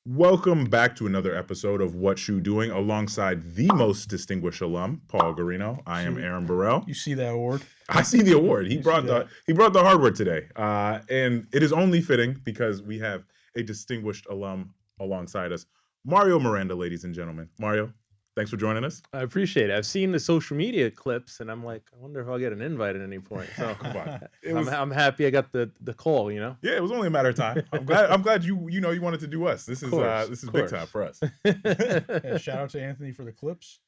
Welcome back to another episode of SHU Doing alongside the most distinguished alum, Paul Guarino. I am Aaron Burrell. You see that award? I see the award. He brought the hardware today. And it is only fitting because we have a distinguished alum alongside us, Mario Miranda, ladies and gentlemen. Mario, thanks for joining us. I appreciate it. I've seen the social media clips, and I'm like, I wonder if I'll get an invite at any point. So Come on. I'm happy I got the call. You know. Yeah, it was only a matter of time. I'm glad you wanted to do us. This is big time for us. Yeah, shout out to Anthony for the clips.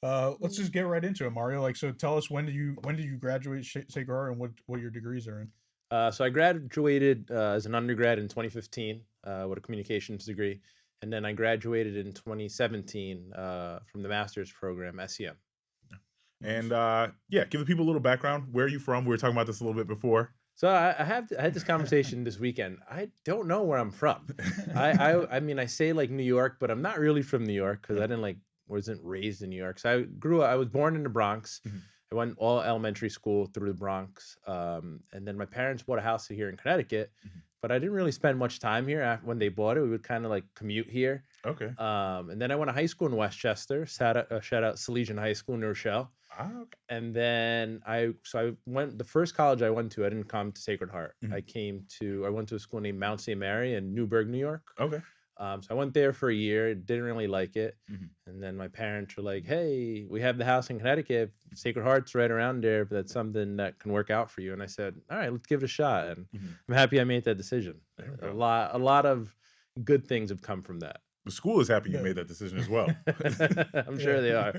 Let's just get right into it, Mario. So tell us when did you graduate Sacred Heart and what your degrees are in? So I graduated as an undergrad in 2015 with a communications degree, and then I graduated in 2017 from the master's program, SEM. And give the people a little background. Where are you from? We were talking about this a little bit before. So I had this conversation this weekend. I don't know where I'm from. I mean, I say like New York, but I'm not really from New York because I wasn't raised in New York. So I was born in the Bronx. Mm-hmm. I went all elementary school through the Bronx. And then my parents bought a house here in Connecticut, but I didn't really spend much time here. When they bought it, we would kind of like commute here. Okay. And then I went to high school in Westchester, shout out Salesian High School in New Rochelle. Okay. And then I went, the first college I went to, I didn't come to Sacred Heart. Mm-hmm. I went to a school named Mount St. Mary in Newburgh, New York. Okay. So I went there for a year, didn't really like it. Mm-hmm. And then my parents were like, hey, we have the house in Connecticut. Sacred Heart's right around there, but that's something that can work out for you. And I said, all right, let's give it a shot. And I'm happy I made that decision. A lot of good things have come from that. The school is happy you made that decision as well. I'm sure they are.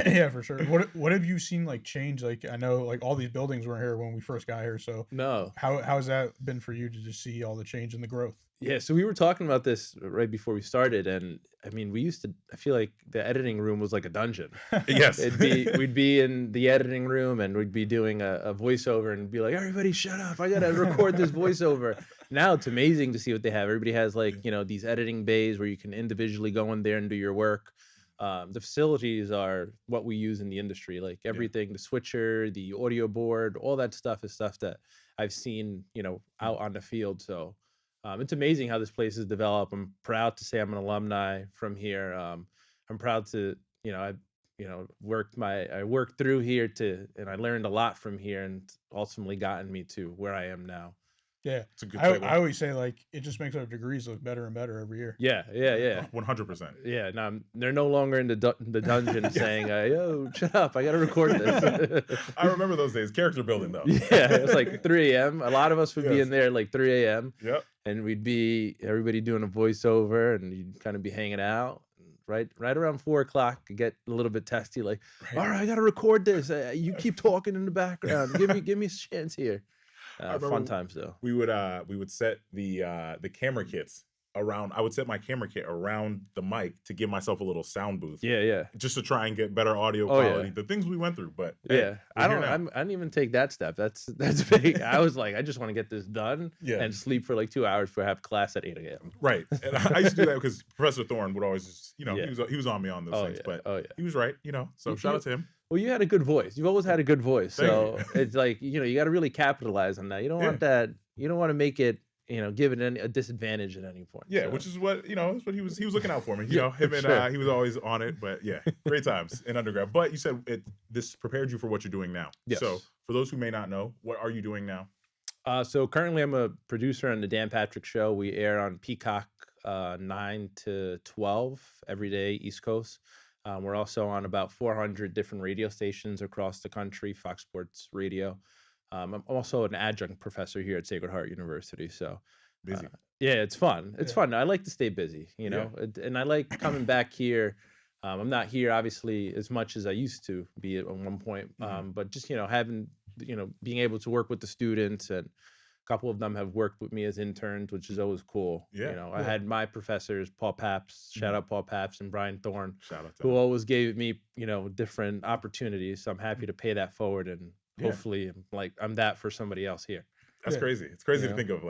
Yeah, for sure. What have you seen change? I know all these buildings weren't here when we first got here. So no, how has that been for you to just see all the change and the growth? Yeah, so we were talking about this right before we started, and I mean, I feel like the editing room was like a dungeon. Yes. We'd be in the editing room and we'd be doing a voiceover and be like, everybody shut up, I gotta record this voiceover. Now it's amazing to see what they have. Everybody has these editing bays where you can individually go in there and do your work. The facilities are what we use in the industry, like everything, the switcher, the audio board, all that stuff is stuff that I've seen, out on the field. So it's amazing how this place has developed. I'm proud to say I'm an alumni from here. I'm proud to, I worked through here and I learned a lot from here and ultimately gotten me to where I am now. Yeah, it's a good I always say it just makes our degrees look better and better every year. Yeah. 100%. Yeah, no, they're no longer in the dungeon saying, "Yo, shut up! I got to record this." I remember those days. Character building, though. Yeah, it was like 3 a.m. A lot of us would be in there like 3 a.m. Yep. And we'd be everybody doing a voiceover, and you'd kind of be hanging out. Right around 4 o'clock, you get a little bit testy. Like, all right, I got to record this. You keep talking in the background. Give me a chance here. Fun times though. We would set the camera kits around. I would set my camera kit around the mic to give myself a little sound booth. Yeah. Just to try and get better audio quality. The things we went through, but I didn't even take that step. That's big. I was like, I just want to get this done and sleep for like 2 hours before I have class at 8 a.m. Right. And I used to do that because Professor Thorne would always just, he was on me on those things. Yeah. But he was right, So shout out to him. Well, you had a good voice. You've always had a good voice. So it's like, you got to really capitalize on that. You don't want that. You don't want to make it, give it a disadvantage at any point. Yeah, so. Which is what, that's what he was looking out for me. Him and he was always on it. But yeah, great times in undergrad. But you said this prepared you for what you're doing now. Yes. So for those who may not know, what are you doing now? So currently I'm a producer on the Dan Patrick Show. We air on Peacock 9 to 12 every day, East Coast. We're also on about 400 different radio stations across the country, Fox Sports Radio. I'm also an adjunct professor here at Sacred Heart University. So busy. Yeah, it's fun. It's fun. I like to stay busy, and I like coming back here. I'm not here, obviously, as much as I used to be at one point, but just, having, being able to work with the students, and a couple of them have worked with me as interns, which is always cool. I had my professors, Paul Paps, shout out Paul Paps, and Brian Thorne, who always gave me, different opportunities. So I'm happy to pay that forward, and hopefully I'm that for somebody else here. That's crazy. It's crazy to think of,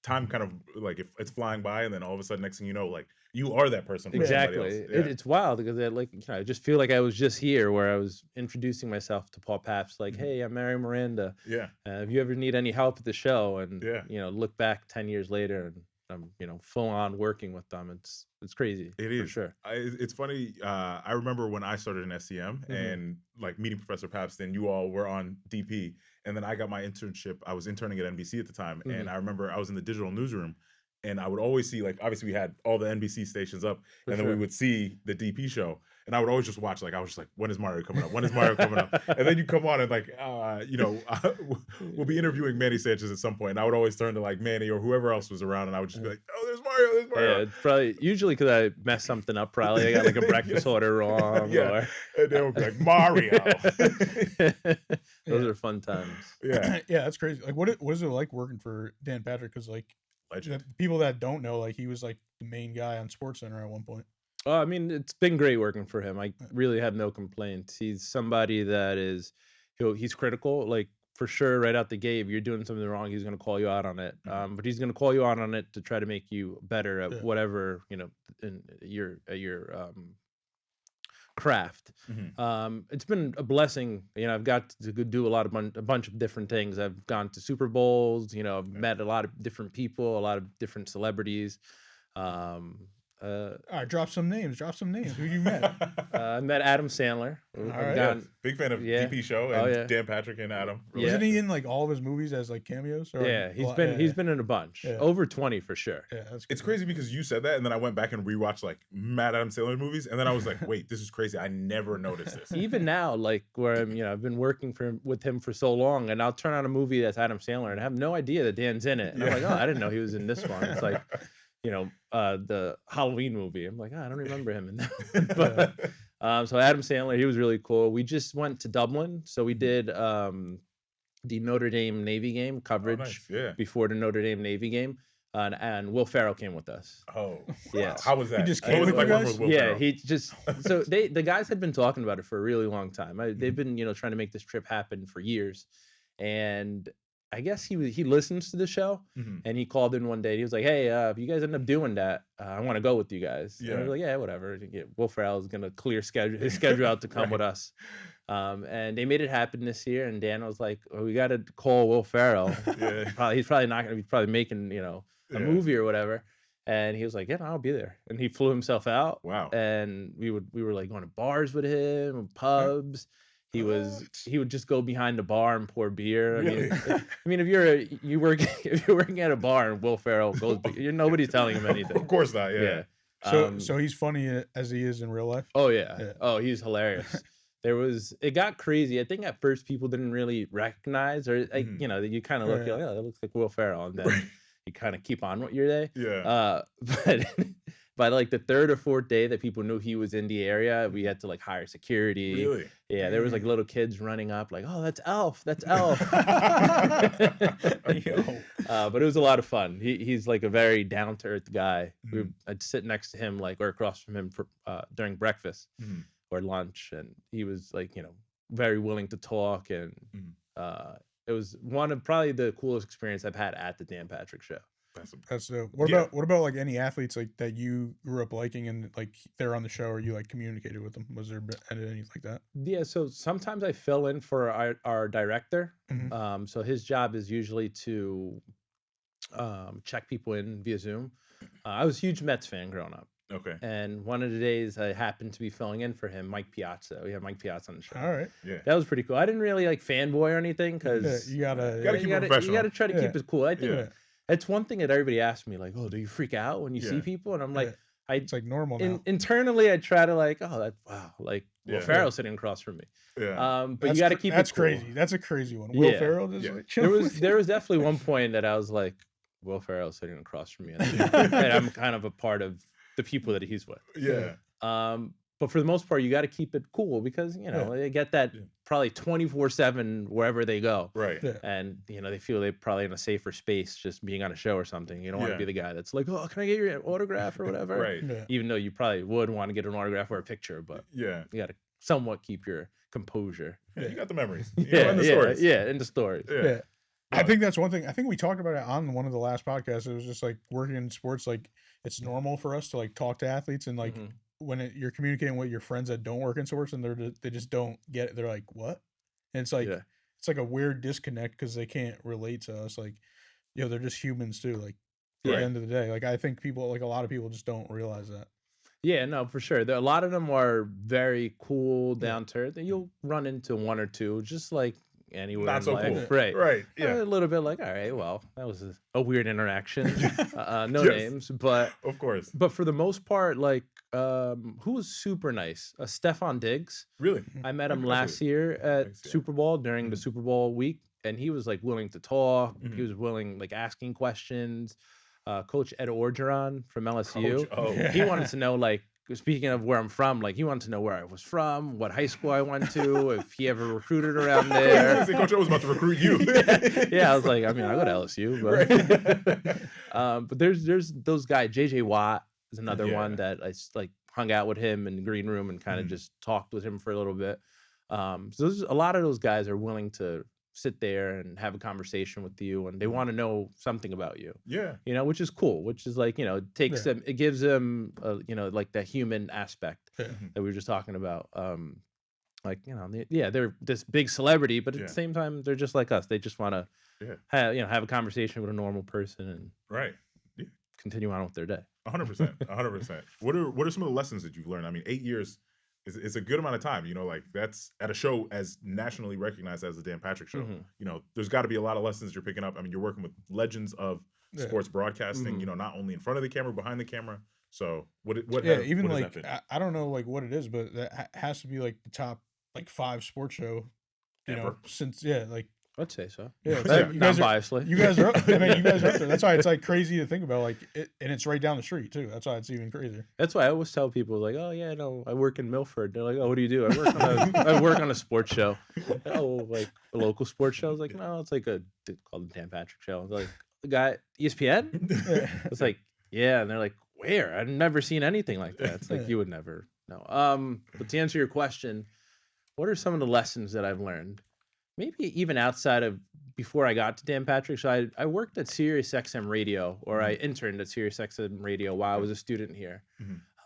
time kind of if it's flying by, and then all of a sudden, next thing you know, you are that person. For exactly. It's wild because I just feel like I was just here where I was introducing myself to Paul Paps, hey, I'm Miranda. Yeah. If you ever need any help at the show, and look back 10 years later, and I'm full on working with them. It's crazy. It for is. sure. It's funny. I remember when I started in SEM and like meeting Professor Papston, you all were on DP, and then I got my internship. I was interning at NBC at the time, and I remember I was in the digital newsroom, and I would always see, like, obviously we had all the NBC stations up, For and then we sure. would see the DP show, and I would always just watch. Like, I was just like, when is Mario coming up? When is Mario coming up? And then you come on and like, we'll be interviewing Manny Sanchez at some point, and I would always turn to like Manny or whoever else was around, and I would just be like, oh, there's Mario, there's Mario. Yeah, it's probably usually because I messed something up. Probably I got like a breakfast order wrong. Yeah, and they would be like, Mario. Those are fun times. Yeah, Yeah, that's crazy. Like, what is it like working for Dan Patrick? Because like, legend. the people that don't know, like, he was like the main guy on SportsCenter at one point. Oh, I mean, it's been great working for him. I really have no complaints. He's somebody that he's critical, like for sure, right out the gate. If you're doing something wrong, he's going to call you out on it. But he's going to call you out on it to try to make you better at whatever in your craft. It's been a blessing. I've got to do a bunch of different things. I've gone to Super Bowls. I've met a lot of different people, a lot of different celebrities. All right, drop some names. Who you met? I met Adam Sandler. right. Big fan of Yeah. DP show and Dan Patrick and Adam. Yeah. Wasn't he in like all of his movies as like cameos? Or, Yeah, he's been in a bunch, over 20 for sure. Yeah, that's It's crazy because you said that, and then I went back and rewatched like Matt Adam Sandler movies, and then I was like, wait, this is crazy. I never noticed this. Even now, like where I've been working with him for so long, and I'll turn on a movie that's Adam Sandler, and I have no idea that Dan's in it. And I'm like, oh, I didn't know he was in this one. It's like, the Halloween movie. I'm like, I don't remember him in that. But so Adam Sandler, he was really cool. We just went to Dublin, so we did the Notre Dame Navy game coverage before the Notre Dame Navy game. And Will Ferrell came with us. Oh, yeah. Wow. How was that? He just What came was it with like you working guys? with Will Yeah, Ferrell? he just so the guys had been talking about it for a really long time. They've been trying to make this trip happen for years, and I guess he listens to the show, and he called in one day. He was like, "Hey, if you guys end up doing that, I want to go with you guys." And I was like, "Yeah, whatever." Will Ferrell is gonna clear his schedule out to come with us, and they made it happen this year. And Dan was like, "Oh, we got to call Will Ferrell. He's probably not gonna be making a movie or whatever." And he was like, "Yeah, no, I'll be there." And he flew himself out. Wow. And we were like going to bars with him, pubs. He would just go behind the bar and pour beer. I mean, if you're working at a bar and Will Ferrell goes, nobody's telling him anything. Of course not. Yeah. So he's funny as he is in real life. Oh yeah. Oh, he's hilarious. It got crazy. I think at first people didn't really recognize, or you kind of look, you're like, oh, that looks like Will Ferrell, and then you kind of keep on with your day. Yeah. But by like the third or fourth day that people knew he was in the area, we had to like hire security. Really? Yeah, there was like little kids running up, like, "Oh, that's Elf, that's Elf." But it was a lot of fun. He's like a very down to earth guy. I'd sit next to him, like, or across from him for during breakfast or lunch, and he was like, very willing to talk, and it was one of probably the coolest experience I've had at the Dan Patrick Show. That's what about like any athletes like that you grew up liking and like they're on the show or you like communicated with them? Was there anything like that? Yeah, so sometimes I fill in for our director. So his job is usually to check people in via Zoom. I was a huge Mets fan growing up. Okay. And one of the days I happened to be filling in for him, Mike Piazza. We had Mike Piazza on the show. All right. Yeah. That was pretty cool. I didn't really like fanboy or anything because you gotta keep it professional. You gotta try to keep it cool. I think Yeah. it's one thing that everybody asks me, like, "Oh, do you freak out when you see people?" And I'm like, it's like normal now. Internally, I try to like, "Oh, that wow," like Will Ferrell sitting across from me. Yeah. But you got to keep that's it cool. crazy. That's a crazy one. Will Ferrell just like there was definitely one point that I was like, Will Ferrell sitting across from me, and I'm kind of a part of the people that he's with. Yeah. But for the most part, you got to keep it cool because they get that probably 24/7 wherever they go, Right. Yeah. and they feel they're probably in a safer space just being on a show or something. You don't want to be the guy that's like, "Oh, can I get your autograph or whatever?" Right. Yeah. Even though you probably would want to get an autograph or a picture, but Yeah. you got to somewhat keep your composure. Yeah. You got the memories. And the stories. Yeah, and the stories. Yeah. I think that's one thing. I think we talked about it on one of the last podcasts. It was just like working in sports, like it's normal for us to like talk to athletes and like when you're communicating with your friends that don't work in sports and they just don't get it. They're like, what? And it's like it's like a weird disconnect because they can't relate to us. Like, they're just humans too. Like, at the end of the day. Like I think people, like a lot of people, just don't realize that. Yeah, no, for sure. A lot of them are very cool, down to earth. And you'll run into one or two, just like anywhere Not in so life, cool. Right. Yeah. A little bit like, all right, well, that was a weird interaction. No Yes. names, but Of course. But for the most part, like, who was super nice? Stefan Diggs. Really? I met him Impressive. last year at Thanks, yeah. Super Bowl during the Super Bowl week, and he was like willing to talk. Mhm. He was willing, like, asking questions. Coach Ed Orgeron from LSU. He wanted to know, like, speaking of where I'm from, like he wanted to know where I was from, what high school I went to, if he ever recruited around there. Coach, I was about to recruit you. Yeah, I was like, I mean, I go to LSU, but there's those guys. JJ Watt is another one that I like hung out with him in the green room and kind of just talked with him for a little bit. So a lot of those guys are willing to sit there and have a conversation with you, and they want to know something about you. Yeah. You know, which is cool, which is like, you know, it takes them, it gives them, you know, like that human aspect that we were just talking about. Like, you know, they're this big celebrity, but at the same time, they're just like us. They just want to have a conversation with a normal person and continue on with their day. 100%. 100%. What are some of the lessons that you've learned? I mean, 8 years is a good amount of time, you know, like that's at a show as nationally recognized as the Dan Patrick Show. You know, there's got to be a lot of lessons you're picking up. I mean, you're working with legends of sports broadcasting, you know, not only in front of the camera, behind the camera. So what even what like I don't know like what it is, but that has to be like the top like 5 sports show, you know, since like I'd say so. Yeah, you guys biasly. You guys are. I mean, you guys are up there. That's why it's like crazy to think about. Like, and it's right down the street too. That's why it's even crazier. That's why I always tell people like, oh yeah, no, I work in Milford. They're like, oh, what do you do? I work on a sports show. Oh, like a local sports show. I was like, no, it's like called the Dan Patrick Show. I was like, the guy ESPN. It's like, yeah, and they're like, where? I've never seen anything like that. It's like you would never know. But to answer your question, what are some of the lessons that I've learned? Maybe even outside of before I got to Dan Patrick. So I worked at Sirius XM Radio, or I interned at Sirius XM Radio while I was a student here.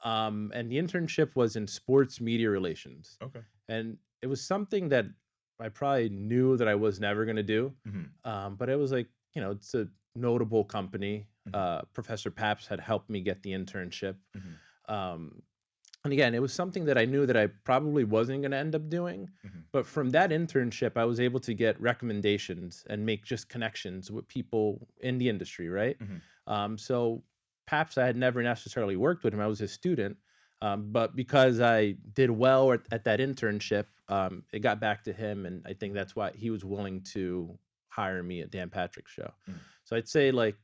And the internship was in sports media relations. Okay. And it was something that I probably knew that I was never going to do. But it was like, you know, it's a notable company. Professor Paps had helped me get the internship. And again, it was something that I knew that I probably wasn't going to end up doing. But from that internship, I was able to get recommendations and make just connections with people in the industry, right? So Paps, I had never necessarily worked with him. I was his student. But because I did well at that internship, it got back to him. And I think that's why he was willing to hire me at Dan Patrick Show. So I'd say like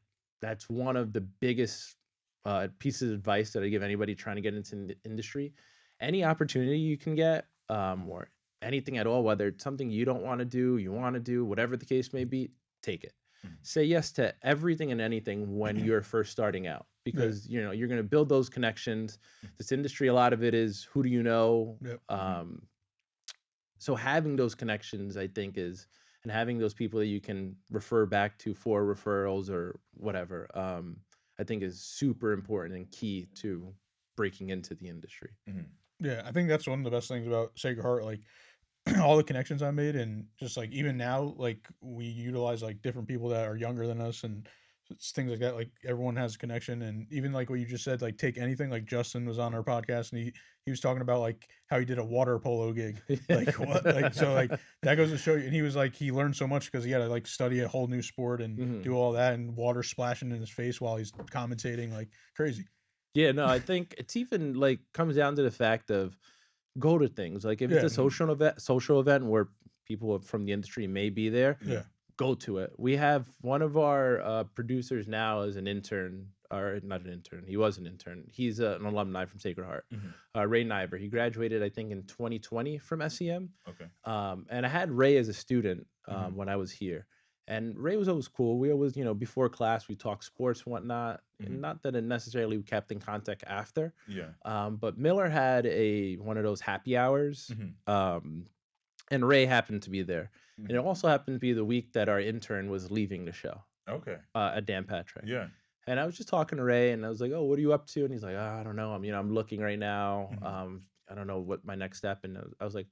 that's one of the biggest pieces of advice that I give anybody trying to get into the industry. Any opportunity you can get, or anything at all, whether it's something you don't want to do, you want to do, whatever the case may be, take it. Say yes to everything and anything when you're first starting out, because you know you're going to build those connections. This industry, a lot of it is who do you know. So having those connections, I think, and having those people that you can refer back to for referrals or whatever, I think is super important and key to breaking into the industry. Yeah, I think that's one of the best things about Sacred Heart. Like all the connections I made, and just like even now, like we utilize like different people that are younger than us and things like that. Like everyone has a connection, and even like what you just said, like take anything. Like Justin was on our podcast, and he was talking about like how he did a water polo gig. Like what? Like so like that goes to show you. And he was like he learned so much because he had to like study a whole new sport and do all that, and water splashing in his face while he's commentating, like crazy. Yeah, no, I think it's even like comes down to the fact of go to things. Like if it's a social event where people from the industry may be there, go to it. We have one of our producers now is an intern, or not an intern. He was an intern. He's an alumni from Sacred Heart. Ray Niver. He graduated, I think, in 2020 from SEM. Okay. And I had Ray as a student when I was here. And Ray was always cool. We always, you know, before class, we talked sports and whatnot. And not that it necessarily kept in contact after. But Miller had one of those happy hours. And Ray happened to be there. And it also happened to be the week that our intern was leaving the show. Okay. At Dan Patrick. Yeah. And I was just talking to Ray, and I was like, "Oh, what are you up to?" And he's like, "I don't know. I'm looking right now. I don't know what my next step." And I was like,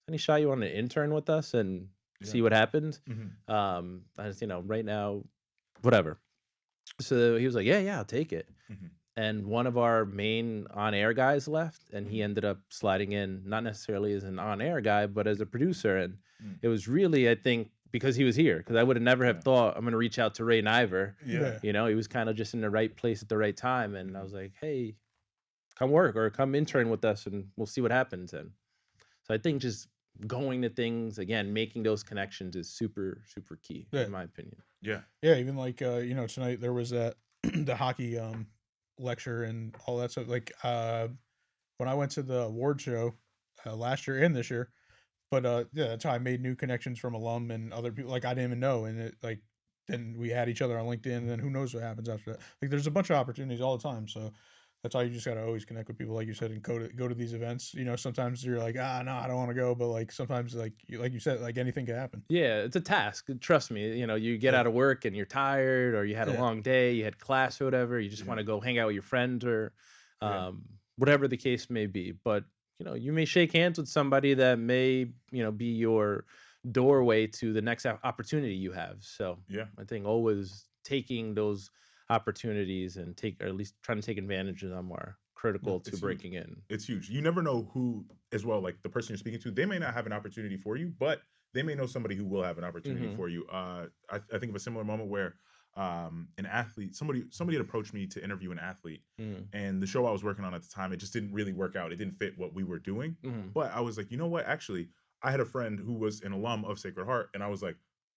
"Any shot you want to intern with us and see what happens?" I just, you know, right now, whatever. So he was like, yeah, I'll take it. Mhm. And one of our main on-air guys left, and he ended up sliding in, not necessarily as an on-air guy, but as a producer. And it was really, I think, because he was here, because I would have never have thought I'm going to reach out to Ray Niver. Yeah. You know, he was kind of just in the right place at the right time. And I was like, hey, come work or come intern with us and we'll see what happens. And so I think just going to things, again, making those connections is super, super key, in my opinion. Yeah. Yeah, even like tonight there was that the hockey lecture and all that stuff. Like when I went to the award show last year and this year, but yeah, that's how I made new connections from alum and other people like I didn't even know, and it like then we had each other on LinkedIn, and then who knows what happens after that. Like there's a bunch of opportunities all the time, so that's how you just gotta always connect with people, like you said, and go to these events. You know, sometimes you're like, no, I don't want to go, but like sometimes like you said, like anything can happen. Yeah, it's a task. Trust me. You know, you get out of work and you're tired, or you had a long day, you had class or whatever. You just want to go hang out with your friends or whatever the case may be. But you know, you may shake hands with somebody that may be your doorway to the next opportunity you have. So I think always taking those opportunities and or at least trying to take advantage of them are critical to breaking in. It's huge. You never know who as well, like the person you're speaking to, they may not have an opportunity for you, but they may know somebody who will have an opportunity for you. I think of a similar moment where an athlete, somebody had approached me to interview an athlete, and the show I was working on at the time, it just didn't really work out. It didn't fit what we were doing. But I was like, you know what? Actually, I had a friend who was an alum of Sacred Heart, and I was like,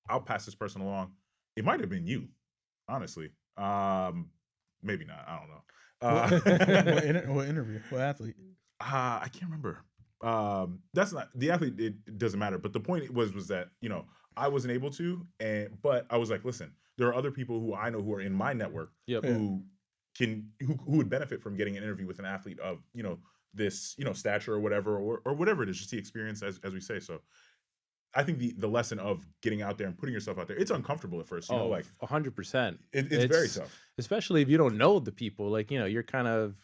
I'll pass this person along. It might have been you, honestly. Maybe not. I don't know. What interview? What athlete? I can't remember. That's not the athlete. It doesn't matter. But the point was that I wasn't able to, but I was like, listen, there are other people who I know who are in my network who would benefit from getting an interview with an athlete of this stature or whatever it is, just the experience as we say. So I think the lesson of getting out there and putting yourself out there, it's uncomfortable at first, like 100%. It's very tough, especially if you don't know the people. Like you're kind of,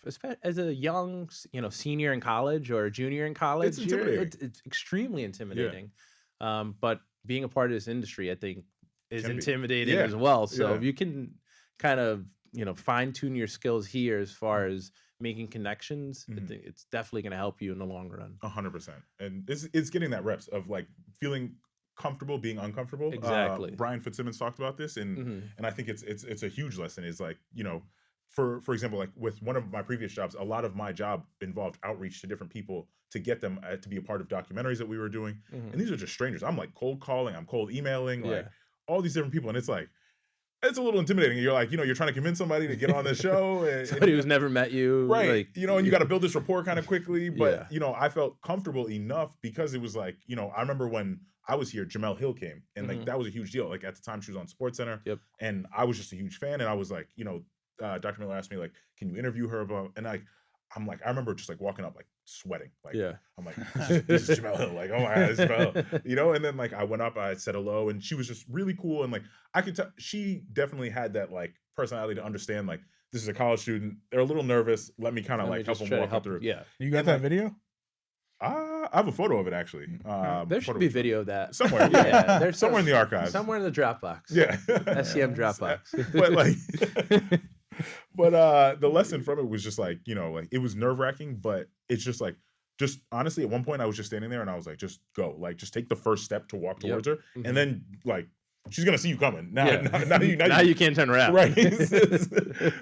as a young senior in college or a junior in college, it's extremely intimidating. But being a part of this industry, I think, is intimidating as well. So if you can kind of fine tune your skills here as far as making connections, I think it's definitely going to help you in the long run. 100%. And it's getting that reps of like feeling comfortable being uncomfortable. Exactly. Brian Fitzsimmons talked about this, and I think it's a huge lesson. Is like for example, like with one of my previous jobs, a lot of my job involved outreach to different people to get them to be a part of documentaries that we were doing, and these are just strangers. I'm like cold calling, I'm cold emailing, like all these different people, and it's like, it's a little intimidating. You're like, you're trying to convince somebody to get on this show. And, somebody who's never met you. Right. Like, and you got to build this rapport kind of quickly. But, I felt comfortable enough because it was like, I remember when I was here, Jamel Hill came. And like, that was a huge deal. Like at the time she was on SportsCenter. And I was just a huge fan. And I was like, Dr. Miller asked me like, can you interview her about, and I'm like, I remember just like walking up, like sweating. Like, I'm like, this is Jamel Hill. Like, oh my God, this is Jamel Hill. And then like, I went up, I said hello, and she was just really cool. And like, I could tell she definitely had that like personality to understand, like, this is a college student. They're a little nervous. Let me kind of like help them walk through. Yeah. You got that video? I have a photo of it actually. There should be video of that somewhere. Yeah, there's somewhere in the archives. Somewhere in the Dropbox. Yeah. SCM Dropbox. But like, but the lesson from it was just like, like it was nerve wracking, but it's just like, just honestly, at one point I was just standing there and I was like, just go, like, just take the first step to walk towards her. And then like, she's going to see you coming. Now you can't turn around. Right.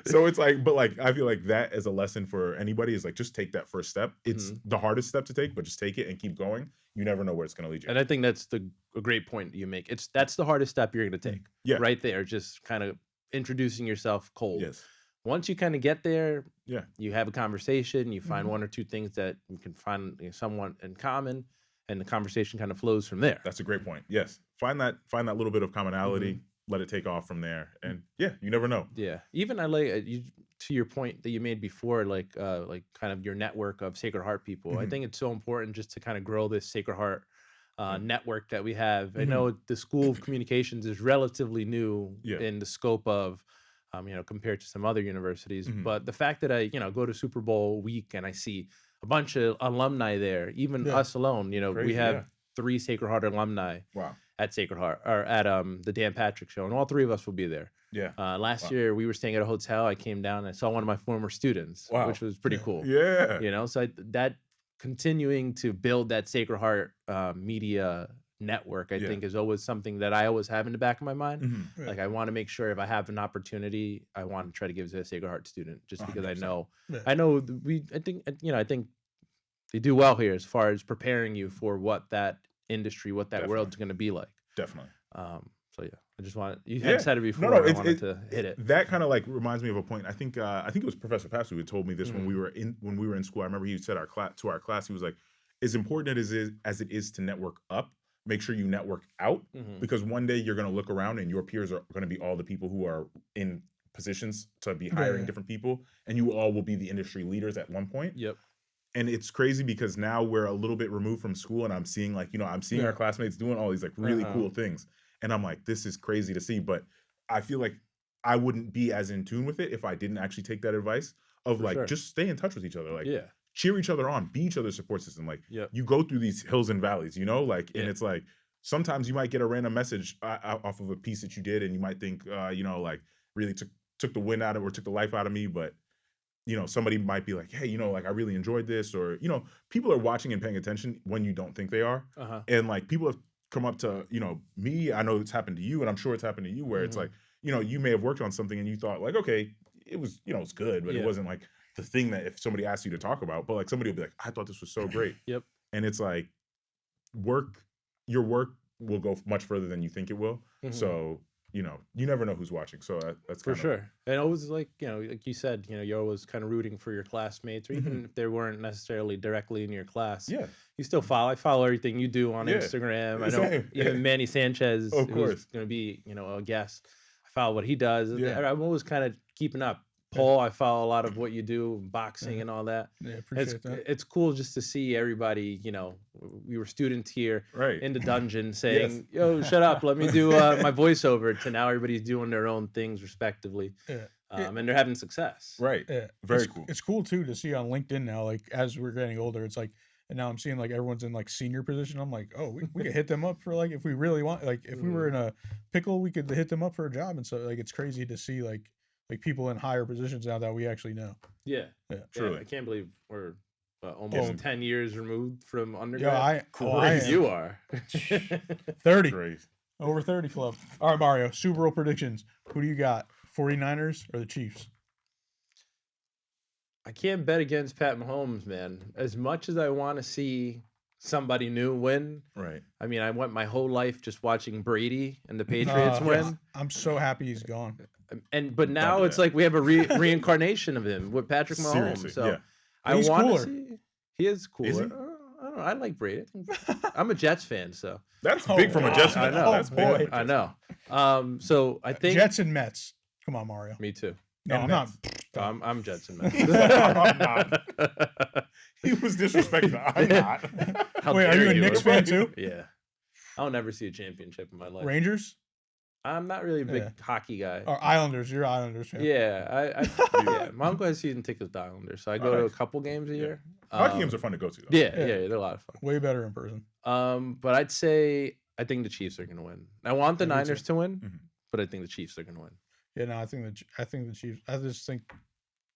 So it's like, but like, I feel like that as a lesson for anybody is like, just take that first step. It's the hardest step to take, but just take it and keep going. You never know where it's going to lead you. And I think that's a great point you make. That's the hardest step you're going to take. Yeah. Right there. Just kind of introducing yourself cold. Yes. Once you kind of get there, you have a conversation, you find one or two things that you can find someone in common, and the conversation kind of flows from there. That's a great point. Yes. Find that little bit of commonality, let it take off from there. And you never know. Yeah. Even I like to your point that you made before, like kind of your network of Sacred Heart people. I think it's so important just to kind of grow this Sacred Heart network that we have. I know the School of Communications is relatively new in the scope of, compared to some other universities. But the fact that I, go to Super Bowl week and I see a bunch of alumni there, even us alone, crazy, we have 3 Sacred Heart alumni at Sacred Heart or at the Dan Patrick Show, and all 3 of us will be there. Yeah. Last year we were staying at a hotel. I came down and I saw one of my former students, Wow. which was pretty cool. Yeah. You know, so that continuing to build that Sacred Heart media network, I think, is always something that I always have in the back of my mind. Mhm. Like, I want to make sure if I have an opportunity, I want to try to give it to a Sacred Heart student, just because 100%. I know I think they do well here as far as preparing you for what that industry, what that world's going to be like. Definitely. So yeah, I just wanted, you had said it before. I wanted to hit it. That kind of like reminds me of a point. I think it was Professor Pass who had told me this when we were in school. I remember he said to our class, he was like, as important as it is to network up, make sure you network out, because one day you're going to look around and your peers are going to be all the people who are in positions to be hiring different people, and you all will be the industry leaders at one point. Yep. And it's crazy because now we're a little bit removed from school, and I'm seeing our classmates doing all these like really cool things, and I'm like, this is crazy to see. But I feel like I wouldn't be as in tune with it if I didn't actually take that advice of just stay in touch with each other, like cheer each other on, be each other's support system. Like you go through these hills and valleys, you know, like, and it's like sometimes you might get a random message off of a piece that you did, and you might think, like really took the wind out of, or took the life out of me, but somebody might be like, hey, like I really enjoyed this, or people are watching and paying attention when you don't think they are, and like people have come up to me. I know it's happened to you, and I'm sure it's happened to you, where it's like you may have worked on something and you thought like, okay, it was it's good, but it wasn't like the thing that if somebody asked you to talk about, but like somebody will be like, I thought this was so great. Yep. And it's like your work will go much further than you think it will. So you never know who's watching. So that's for sure. And always like like you said, you're always kind of rooting for your classmates, or even if they weren't necessarily directly in your class. Yeah, you still follow. I follow everything you do on Instagram. I know even Manny Sanchez, who's going to be a guest. I follow what he does. I'm always kind of keeping up. Paul, I follow a lot of what you do, boxing and all that. Yeah, appreciate that. It's cool just to see everybody, we were students here in the dungeon saying, yo, shut up, let me do my voiceover, to now everybody's doing their own things respectively. And they're having success. Right. Yeah. Very cool. It's cool too to see on LinkedIn now, like as we're getting older, it's like, and now I'm seeing like everyone's in like senior position. I'm like, oh, we could hit them up for like, if we really want, like if we were in a pickle, we could hit them up for a job. And so like, it's crazy to see like people in higher positions now that we actually know. Yeah. Truly. I can't believe we're almost 10 years removed from undergrad. You are. 30. Crazy. Over 30 club. All right, Mario, Super Bowl predictions. Who do you got? 49ers or the Chiefs? I can't bet against Pat Mahomes, man. As much as I want to see somebody new win. Right. I mean, I went my whole life just watching Brady and the Patriots win. I'm so happy he's gone. But now it's like we have a reincarnation of him with Patrick Mahomes. Seriously, so I want to see. He is cooler. Is he? I don't know. I like Brady. I'm a Jets fan, so that's big from a Jets fan. I know. That's big. I know. So I think Jets and Mets. Come on, Mario. Me too. No, I'm not. I'm Jets and Mets. I'm not. He was disrespectful. I'm not. Wait, are you a Knicks fan too? Yeah. I'll never see a championship in my life. Rangers? I'm not really a big hockey guy. Or Islanders. You're an Islanders fan. Yeah. My uncle has season tickets to Islanders, so I go to a couple games a year. Hockey games are fun to go to, though. Yeah, they're a lot of fun. Way better in person. But I'd say I think the Chiefs are going to win. I want the Niners to win, but I think the Chiefs are going to win. Yeah, no, I think the Chiefs. I just think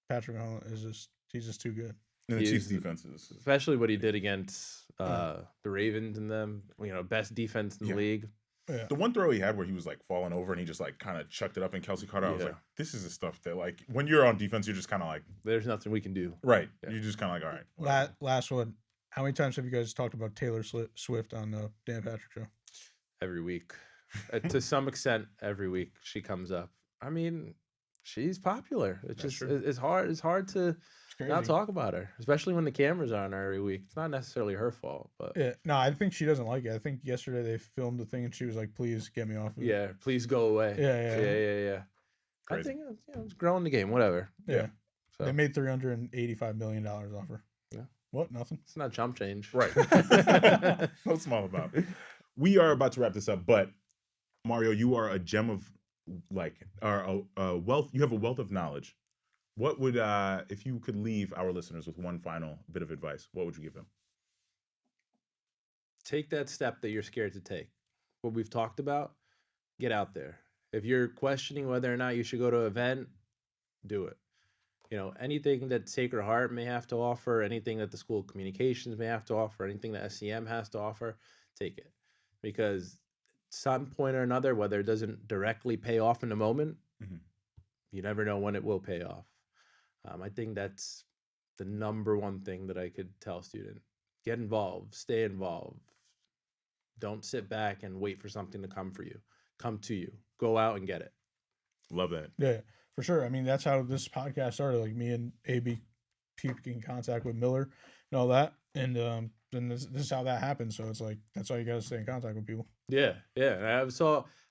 Patrick Mahomes he's just too good. And the Chiefs' defense is, especially what he did against the Ravens and them. Best defense in the league. Yeah. The one throw he had where he was like falling over and he just like kind of chucked it up and Kelsey caught it. I was like, this is the stuff that like when you're on defense, you're just kind of like, there's nothing we can do. Right. Yeah. You're just kind of like, all right. Whatever. Last one. How many times have you guys talked about Taylor Swift on the Dan Patrick Show? Every week. To some extent, every week she comes up. I mean, she's popular. It's hard to not talk about her, especially when the cameras are on her every week. It's not necessarily her fault, but no, I think she doesn't like it. I think yesterday they filmed the thing and she was like, "Please get me off of it." Yeah, please go away. Yeah. I think it's growing the game. Whatever. Yeah. So. They made $385 million off her. Yeah. What? Nothing. It's not chump change. Right. No small about. We are about to wrap this up, but Mario, you are a gem of a wealth. You have a wealth of knowledge. What would if you could leave our listeners with one final bit of advice, what would you give them? Take that step that you're scared to take. What we've talked about, get out there. If you're questioning whether or not you should go to an event, do it. You know, anything that Sacred Heart may have to offer, anything that the School of Communications may have to offer, anything that SEM has to offer, take it. Because some point or another, whether it doesn't directly pay off in the moment, you never know when it will pay off. I think that's the number one thing that I could tell a student. Get involved, stay involved. Don't sit back and wait for something to come to you. Go out and get it. Love that. Yeah, for sure. I mean, that's how this podcast started. Like me and AB keeping in contact with Miller and all that. And then this is how that happened. So it's like, that's how you got to stay in contact with people. Yeah.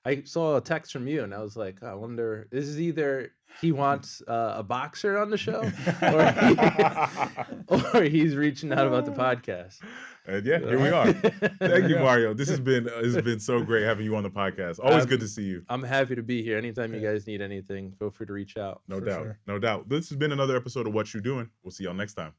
I saw a text from you, and I was like, I wonder, this is either he wants a boxer on the show, or he's reaching out about the podcast. And yeah, here we are. Thank you, Mario. This has been so great having you on the podcast. Always good to see you. I'm happy to be here. Anytime you guys need anything, feel free to reach out. No doubt. This has been another episode of What You Doing. We'll see y'all next time.